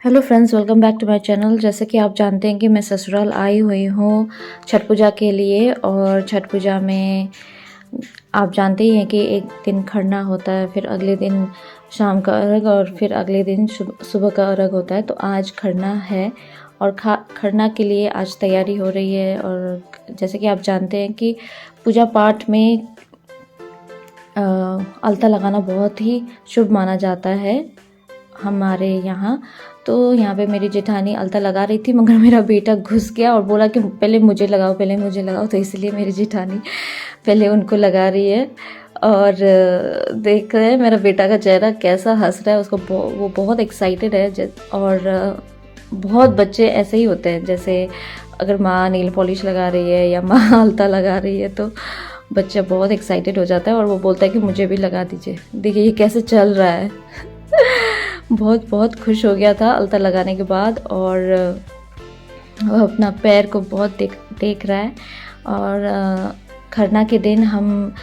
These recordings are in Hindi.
Hello friends, welcome back to my channel. जैसे कि आप जानते हैं कि मैं ससुराल आई हुई हूँ छठ पूजा के लिए। और छठ पूजा में आप जानते ही हैं कि एक दिन खरना होता है, फिर अगले दिन शाम का अर्घ और फिर अगले दिन सुबह का अर्घ होता है। तो आज खरना है और खरना के लिए आज तैयारी हो रही है। और जैसे कि आप जानते हैं कि पूजा पाठ में अलता लगाना बहुत ही शुभ माना जाता है हमारे यहाँ। तो यहाँ पे मेरी जेठानी अलता लगा रही थी, मगर मेरा बेटा घुस गया और बोला कि पहले मुझे लगाओ, पहले मुझे लगाओ। तो इसलिए मेरी जेठानी पहले उनको लगा रही है। और देख रहे हैं मेरा बेटा का चेहरा कैसा हंस रहा है, उसको वो बहुत एक्साइटेड है। और बहुत बच्चे ऐसे ही होते हैं, जैसे अगर माँ नेल पॉलिश लगा रही है या माँ अलता लगा रही है तो बच्चा बहुत एक्साइटेड हो जाता है और वो बोलता है कि मुझे भी लगा दीजिए। देखिए ये कैसे चल रहा है। बहुत बहुत खुश हो गया था अलता लगाने के बाद। और वो अपना पैर को बहुत देख रहा है। और खरना के दिन हम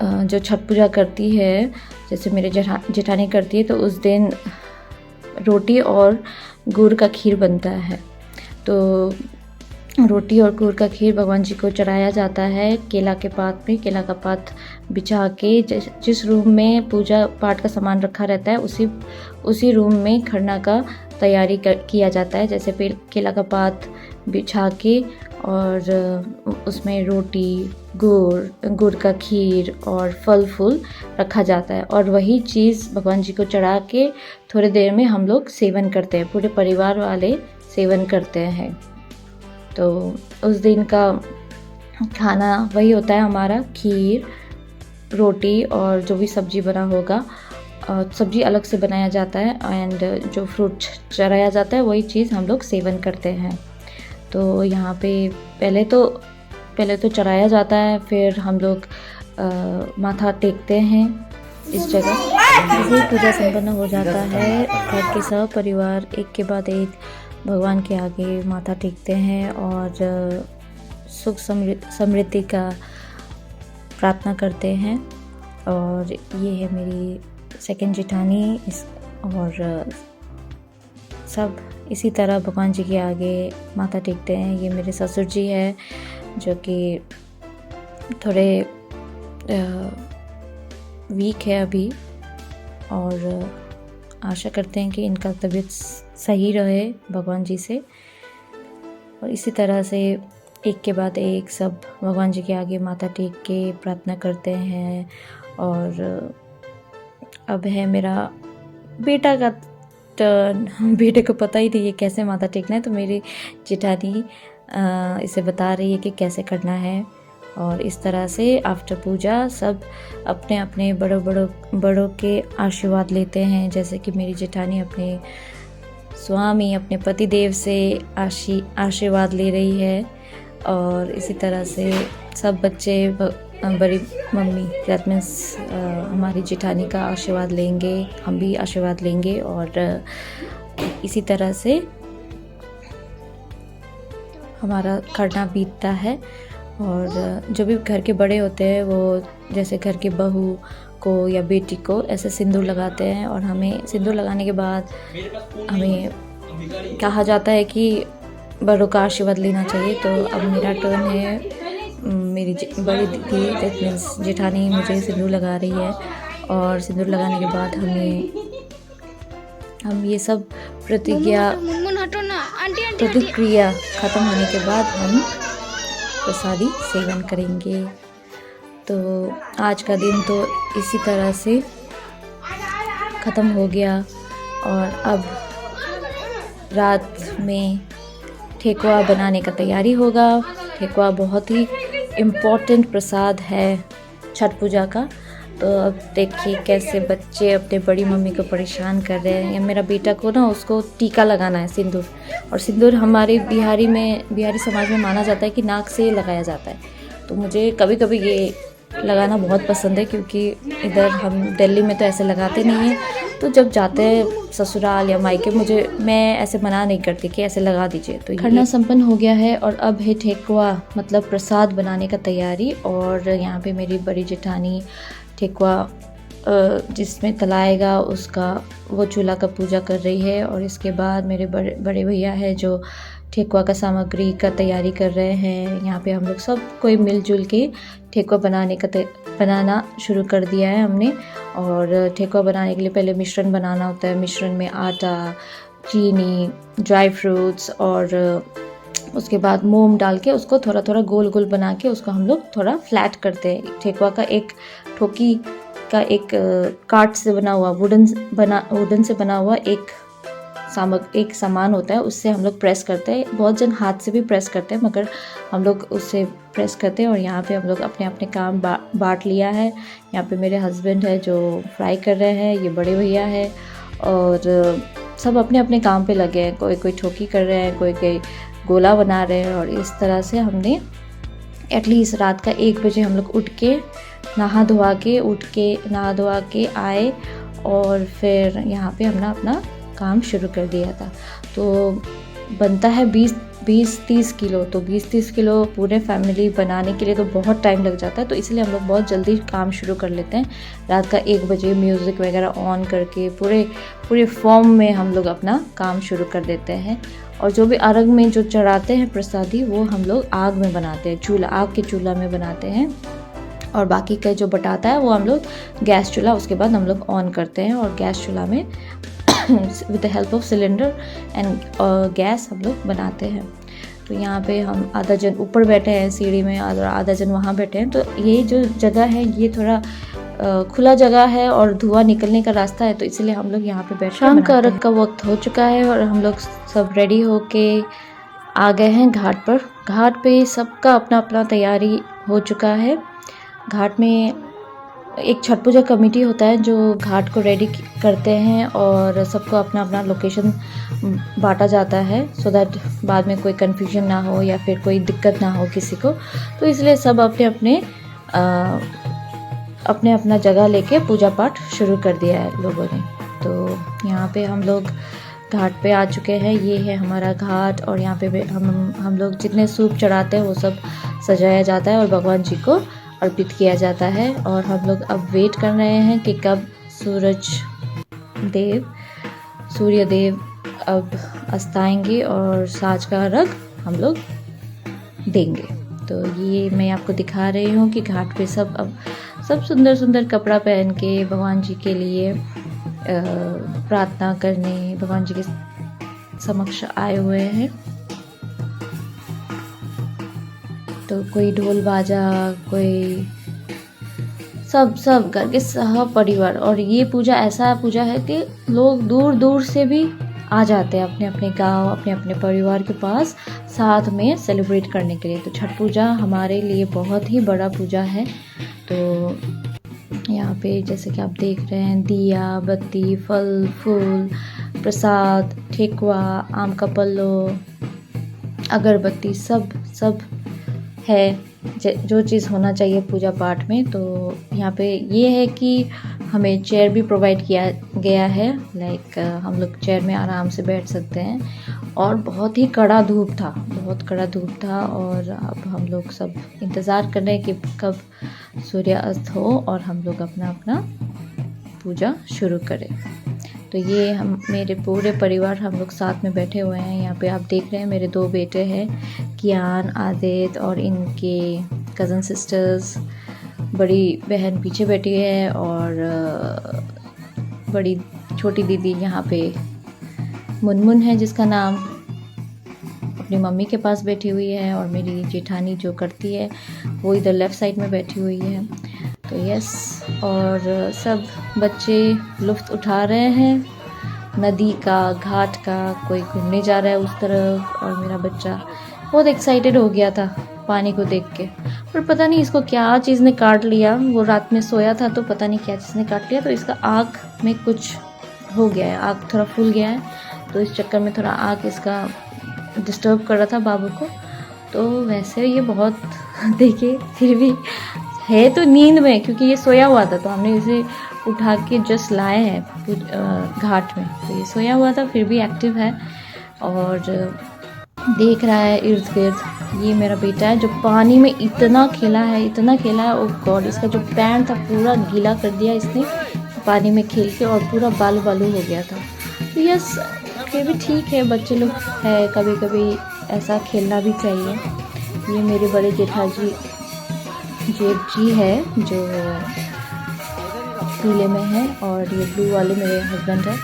जो छठ पूजा करती है, जैसे मेरे जेठानी करती है, तो उस दिन रोटी और गुड़ का खीर बनता है। तो रोटी और गुड़ का खीर भगवान जी को चढ़ाया जाता है केला के पात में। केला का पात बिछा के जिस रूम में पूजा पाठ का सामान रखा रहता है उसी रूम में खरना का तैयारी किया जाता है। जैसे फिर केला का पात बिछा के और उसमें रोटी, गुड़ का खीर और फल फूल रखा जाता है। और वही चीज़ भगवान जी को चढ़ा के थोड़ी देर में हम लोग सेवन करते हैं, पूरे परिवार वाले सेवन करते हैं। तो उस दिन का खाना वही होता है हमारा, खीर, रोटी और जो भी सब्जी बना होगा। सब्जी अलग से बनाया जाता है एंड जो फ्रूट चढ़ाया जाता है वही चीज़ हम लोग सेवन करते हैं। तो यहाँ पे पहले तो चढ़ाया जाता है, फिर हम लोग माथा टेकते हैं इस जगह। जैसे ही पूजा संपन्न हो जाता है, घर के सब परिवार एक के बाद एक भगवान के आगे माथा टेकते हैं और सुख समृद्धि का प्रार्थना करते हैं। और ये है मेरी सेकंड जेठानी और सब इसी तरह भगवान जी के आगे माथा टेकते हैं। ये मेरे ससुर जी है जो कि थोड़े वीक है अभी, और आशा करते हैं कि इनका तबीयत सही रहे भगवान जी से। और इसी तरह से एक के बाद एक सब भगवान जी के आगे माथा टेक के प्रार्थना करते हैं। और अब है मेरा बेटा का टर्न। बेटे को पता ही नहीं है कैसे माथा टेकना है, तो मेरी जेठानी इसे बता रही है कि कैसे करना है। और इस तरह से आफ्टर पूजा सब अपने अपने बड़ों के आशीर्वाद लेते हैं। जैसे कि मेरी जेठानी अपने स्वामी, अपने पतिदेव से आशीर्वाद ले रही है। और इसी तरह से सब बच्चे बड़ी मम्मी, दैट मीन्स हमारी जेठानी का आशीर्वाद लेंगे, हम भी आशीर्वाद लेंगे। और इसी तरह से हमारा खरना बीतता है। और जो भी घर के बड़े होते हैं वो जैसे घर की बहू को या बेटी को ऐसे सिंदूर लगाते हैं। और हमें सिंदूर लगाने के बाद हमें कहा जाता है कि बड़ों का आशीर्वाद लेना चाहिए। तो अब मेरा टर्न है। मेरी बड़ी दीदी, दैट मीन्स जेठानी, मुझे सिंदूर लगा रही है। और सिंदूर लगाने के बाद हम ये सब प्रतिक्रिया ख़त्म होने के बाद हम प्रसादी सेवन करेंगे। तो आज का दिन तो इसी तरह से ख़त्म हो गया। और अब रात में ठेकुआ बनाने का तैयारी होगा। ठेकुआ बहुत ही इम्पोर्टेंट प्रसाद है छठ पूजा का। तो अब देखिए कैसे बच्चे अपने बड़ी मम्मी को परेशान कर रहे हैं। या मेरा बेटा को ना, उसको टीका लगाना है, सिंदूर। और सिंदूर हमारे बिहारी समाज में माना जाता है कि नाक से लगाया जाता है। तो मुझे कभी कभी ये लगाना बहुत पसंद है, क्योंकि इधर हम दिल्ली में तो ऐसे लगाते नहीं हैं। तो जब जाते हैं ससुराल या मायके, मैं ऐसे मना नहीं करती कि ऐसे लगा दीजिए। तो खरना संपन्न हो गया है और अब है ठेकुआ, मतलब प्रसाद बनाने का तैयारी। और यहाँ पे मेरी बड़ी जेठानी ठेकुआ जिसमें तलाएगा उसका, वो चूल्हा का पूजा कर रही है। और इसके बाद मेरे बड़े बड़े भैया है जो ठेकुआ का सामग्री का तैयारी कर रहे हैं। यहाँ पे हम लोग सब कोई मिलजुल के ठेकुआ बनाना शुरू कर दिया है हमने। और ठेकुआ बनाने के लिए पहले मिश्रण बनाना होता है। मिश्रण में आटा, चीनी, ड्राई फ्रूट्स और उसके बाद मोम डाल के उसको थोड़ा थोड़ा गोल गोल बना के उसको हम लोग थोड़ा फ्लैट करते हैं। ठेकुआ का एक ठोकी का एक काठ से बना हुआ वुडन से बना हुआ एक सामान होता है, उससे हम लोग प्रेस करते हैं। बहुत जन हाथ से भी प्रेस करते हैं, मगर हम लोग उससे प्रेस करते हैं। और यहाँ पे हम लोग अपने अपने काम बांट लिया है। यहाँ पे मेरे हस्बैंड है जो फ्राई कर रहे हैं, ये बड़े भैया है, और सब अपने अपने काम पे लगे हैं। कोई ठोकी कर रहे हैं, कोई गोला बना रहे हैं। और इस तरह से हमने एटलीस्ट रात का 1 बजे हम लोग उठ के नहा धोआ के आए, और फिर यहाँ पे हमने अपना काम शुरू कर दिया था। तो बनता है 20-30 किलो। तो 20-30 किलो पूरे फैमिली बनाने के लिए तो बहुत टाइम लग जाता है। तो इसलिए हम लोग बहुत जल्दी काम शुरू कर लेते हैं। रात का 1 बजे म्यूज़िक वगैरह ऑन करके पूरे फॉर्म में हम लोग अपना काम शुरू कर देते हैं। और जो भी अर्घ में जो चढ़ाते हैं प्रसादी, वो हम लोग आग में बनाते हैं, आग के चूल्हा में बनाते हैं। और बाकी का जो बटाता है वो हम लोग गैस चूल्हा उसके बाद हम लोग ऑन करते हैं। और गैस चूल्हा में with the help of cylinder and gas हम लोग बनाते हैं। तो यहाँ पे हम आधा जन ऊपर बैठे हैं सीढ़ी में और आधा जन वहाँ बैठे हैं। तो ये जो जगह है ये थोड़ा खुला जगह है और धुआं निकलने का रास्ता है, तो इसलिए हम लोग यहाँ पे बैठ। शाम का अर्घ का वक्त हो चुका है और हम लोग सब रेडी होके आ गए हैं घाट पर। घाट पे सबका अपना अपना तैयारी हो चुका है। घाट में एक छठ पूजा कमेटी होता है जो घाट को रेडी करते हैं, और सबको अपना अपना लोकेशन बांटा जाता है, सो दैट बाद में कोई कन्फ्यूजन ना हो या फिर कोई दिक्कत ना हो किसी को। तो इसलिए सब अपने अपना जगह लेके पूजा पाठ शुरू कर दिया है लोगों ने। तो यहाँ पे हम लोग घाट पे आ चुके हैं। ये है हमारा घाट, और यहाँ पे हम लोग जितने सूप चढ़ाते हैं वो सब सजाया जाता है और भगवान जी को अर्पित किया जाता है। और हम लोग अब वेट कर रहे हैं कि कब सूर्य देव अब अस्ताएंगे और साँझ का अर्घ हम लोग देंगे। तो ये मैं आपको दिखा रही हूँ कि घाट पे सब सुंदर सुंदर कपड़ा पहन के भगवान जी के लिए प्रार्थना करने भगवान जी के समक्ष आए हुए हैं। तो कोई ढोल बाजा, कोई सब घर के सब परिवार। और ये ऐसा पूजा है कि लोग दूर दूर से भी आ जाते हैं अपने अपने गांव, अपने अपने परिवार के पास साथ में सेलिब्रेट करने के लिए। तो छठ पूजा हमारे लिए बहुत ही बड़ा पूजा है। तो यहाँ पे जैसे कि आप देख रहे हैं, दिया बत्ती, फल फूल, प्रसाद, ठेकुआ, आम का पल्लो, अगरबत्ती सब है जो चीज़ होना चाहिए पूजा पाठ में। तो यहाँ पे ये है कि हमें चेयर भी प्रोवाइड किया गया है, लाइक हम लोग चेयर में आराम से बैठ सकते हैं। और बहुत ही कड़ा धूप था और अब हम लोग सब इंतज़ार कर रहे हैं कि कब सूर्य अस्त हो और हम लोग अपना पूजा शुरू करें। तो ये मेरे पूरे परिवार हम लोग साथ में बैठे हुए हैं। यहाँ पे आप देख रहे हैं मेरे 2 बेटे हैं, कियान, आदित्य, और इनके कज़न सिस्टर्स। बड़ी बहन पीछे बैठी है और बड़ी छोटी दीदी यहाँ पे मुनमुन है जिसका नाम, अपनी मम्मी के पास बैठी हुई है। और मेरी जेठानी जो करती है वो इधर लेफ़्ट साइड में बैठी हुई है। तो यस, और सब बच्चे लुत्फ़ उठा रहे हैं नदी का, घाट का। कोई घूमने जा रहा है उस तरफ, और मेरा बच्चा बहुत एक्साइटेड हो गया था पानी को देख के। पर पता नहीं इसको क्या चीज़ ने काट लिया, वो रात में सोया था तो पता नहीं क्या चीज़ ने काट लिया। तो इसका आँख में कुछ हो गया है, आँख थोड़ा फूल गया है, तो इस चक्कर में थोड़ा आँख इसका डिस्टर्ब कर रहा था बाबू को। तो वैसे ये बहुत देखिए फिर भी है तो नींद में, क्योंकि ये सोया हुआ था तो हमने इसे उठा के जस्ट लाए हैं घाट में। तो ये सोया हुआ था फिर भी एक्टिव है और देख रहा है इर्द गिर्द। ये मेरा बेटा है जो पानी में इतना खेला है, ओ गॉड, इसका जो पैंट था पूरा गीला कर दिया इसने। पानी में खेल के और पूरा बालू बालू हो गया था। तो यस, फिर भी ठीक है, बच्चे लोग है, कभी कभी ऐसा खेलना भी चाहिए। ये मेरे बड़े जेठ जी है जो पीले में है, और ये ब्लू वाले मेरे हस्बैंड है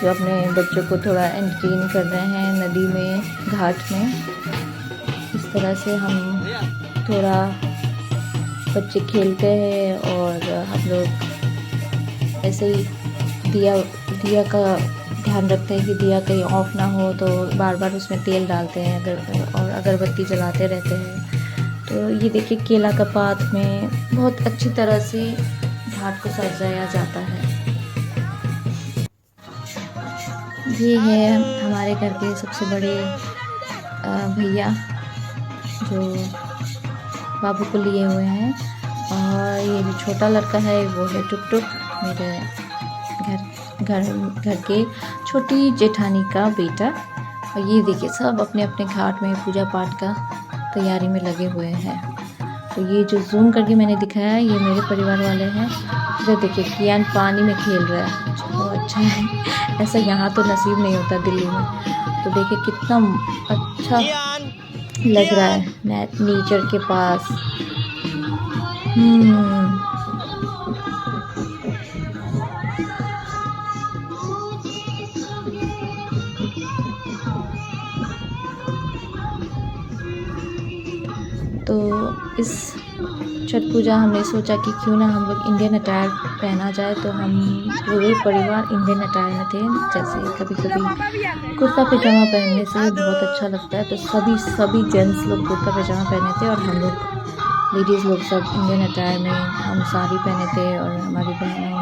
जो अपने बच्चों को थोड़ा एंटरटेन कर रहे हैं नदी में, घाट में। इस तरह से हम थोड़ा बच्चे खेलते हैं और हम लोग ऐसे ही दिया का ध्यान रखते हैं कि दिया कहीं ऑफ ना हो, तो बार बार उसमें तेल डालते हैं और अगरबत्ती जलाते रहते हैं। तो ये देखिए केला का पात में बहुत अच्छी तरह से घाट को सजाया जाता है। ये है हमारे घर के सबसे बड़े भैया जो बाबू को लिए हुए हैं, और ये जो छोटा लड़का है वो है टुक टुक, मेरे घर के छोटी जेठानी का बेटा। और ये देखिए सब अपने अपने घाट में पूजा पाठ का तैयारी में लगे हुए हैं। तो ये जो जूम करके मैंने दिखाया है ये मेरे परिवार वाले हैं। इधर देखिए कियान पानी में खेल रहा है, चलो अच्छा है, ऐसा यहाँ तो नसीब नहीं होता दिल्ली में। तो देखिए कितना अच्छा लग रहा है नेचर के पास। तो इस छठ पूजा हमने सोचा कि क्यों ना हम लोग इंडियन अटायर पहना जाए, तो हम पूरे परिवार इंडियन अटायर में थे। जैसे कभी कभी कुर्ता पैजामा पहनने से बहुत अच्छा लगता है, तो सभी जेंट्स लोग कुर्ता पैजामा पहने थे और हम लोग लेडीज़ लोग सब इंडियन अटायर में हम साड़ी पहने थे। और हमारी बहनों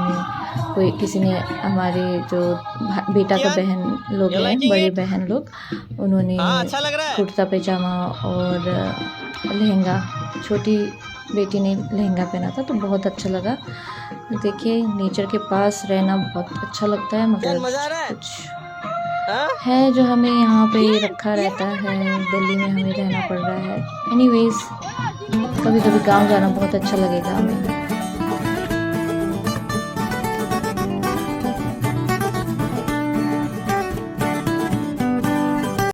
ने किसी ने हमारे जो बेटा का बहन लोग हैं, बड़े बहन लोग, उन्होंने कुर्ता पैजामा और लहंगा, छोटी बेटी ने लहंगा पहना था, तो बहुत अच्छा लगा। देखिए नेचर के पास रहना बहुत अच्छा लगता है, मगर कुछ है जो हमें यहाँ पे रखा रहता है, दिल्ली में हमें रहना पड़ रहा है। एनीवेज, कभी कभी गांव जाना बहुत अच्छा लगेगा हमें।